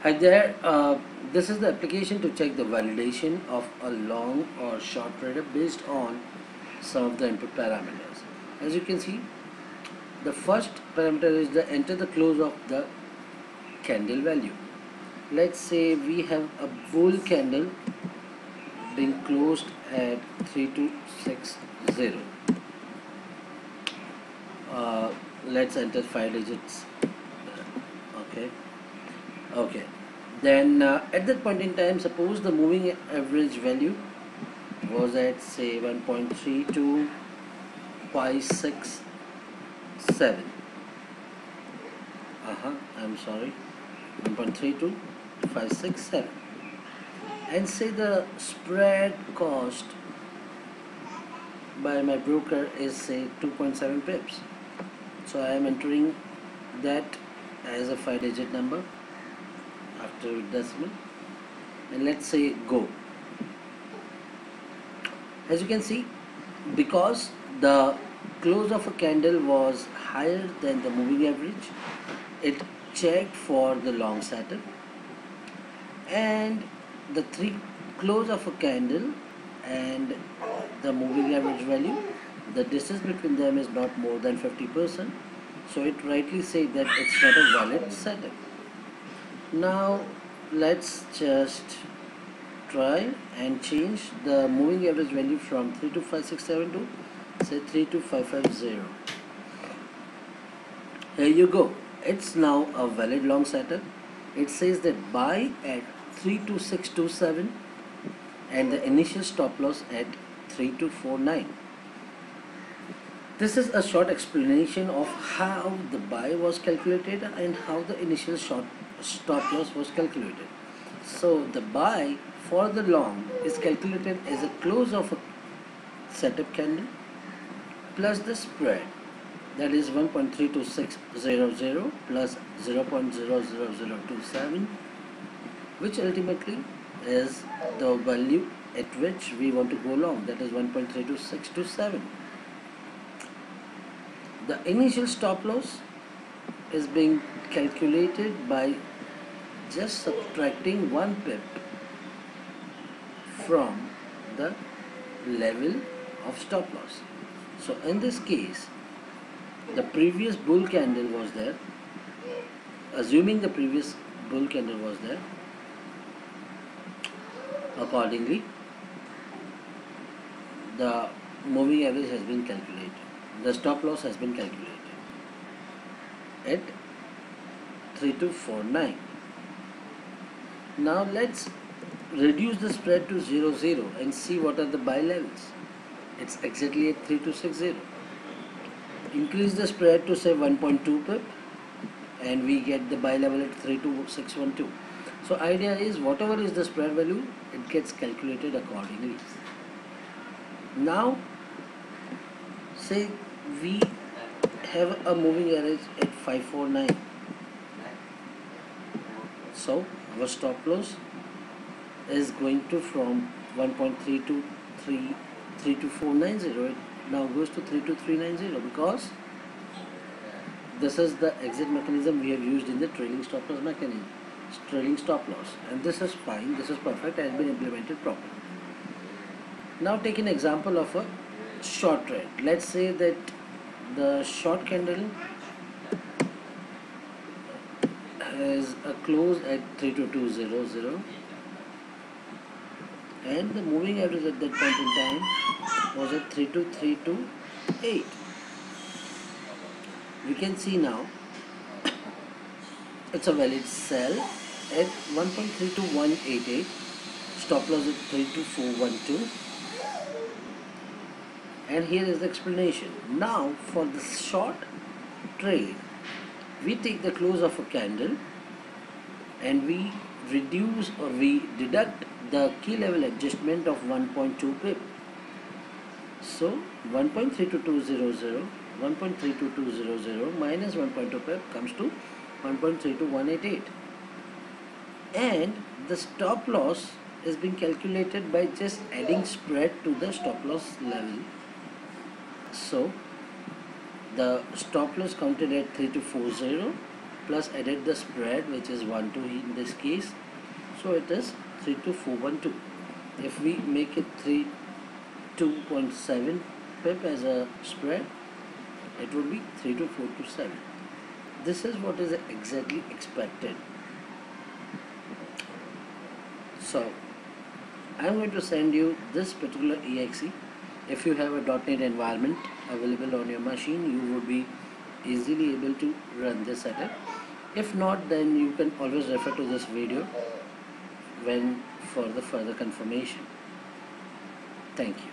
Hi there. This is the application to check the validation of a long or short trader based on some of the input parameters. As you can see, the first parameter is the enter the close of the candle value. Let's say we have a bull candle being closed at 3260. Let's enter 5 digits. Okay. Okay. Then at that point in time, suppose the moving average value was at say 1.32567. I'm sorry, 1.32567, and say the spread cost by my broker is say 2.7 pips. So I am entering that as a 5-digit number after decimal, and let's say go. As you can see, because the close of a candle was higher than the moving average, it checked for the long setup, and the close of a candle and the moving average value, the distance between them is not more than 50%, so it rightly said that it's not a valid setup. Now let's just try and change the moving average value from 32567 to say 32550. Here you go, it's now a valid long setup. It says that buy at 32627 and the initial stop loss at 3249. This is a short explanation of how the buy was calculated and how the initial stop loss was calculated. So the buy for the long is calculated as a close of a setup candle plus the spread, that is 1.32600 plus 0.00027, which ultimately is the value at which we want to go long, that is 1.32627. The initial stop loss is being calculated by just subtracting 1 pip from the level of stop loss. So in this case, the previous bull candle was there. Assuming the previous bull candle was there, accordingly the moving average has been calculated, the stop loss has been calculated at 3249. Now let's reduce the spread to 0 and see what are the buy levels. It's exactly at 3260. Increase the spread to say 1.2 pip and we get the buy level at 32612. So idea is whatever is the spread value, it gets calculated accordingly. Now say we have a moving average at 549. So our stop loss is going to from 1.3232490, it now goes to 32390 because this is the exit mechanism we have used in the trailing stop loss mechanism, trailing stop loss, and this is fine, this is perfect, has been implemented properly. Now take an example of a short trade. Let's say that the short candle has a close at 32200 and the moving average at that point in time was at 32328. We can see now it's a valid sell at 1.32188, stop loss at 32412, and here is the explanation. Now for the short trade, we take the close of a candle and we reduce or we deduct the key level adjustment of 1.2 pip. So 1.32200 1.32200 minus 1.2 pip comes to 1.32188, and the stop loss is being calculated by just adding spread to the stop loss level. So the stop loss counted at 3240 plus added the spread, which is 1 2 in this case, so it is 32412. If we make it 32.7 pip as a spread, it would be 32427. This is what is exactly expected. So I am going to send you this particular exe. If you have a .NET environment available on your machine, you would be easily able to run this setup. If not, then you can always refer to this video when for the further confirmation. Thank you.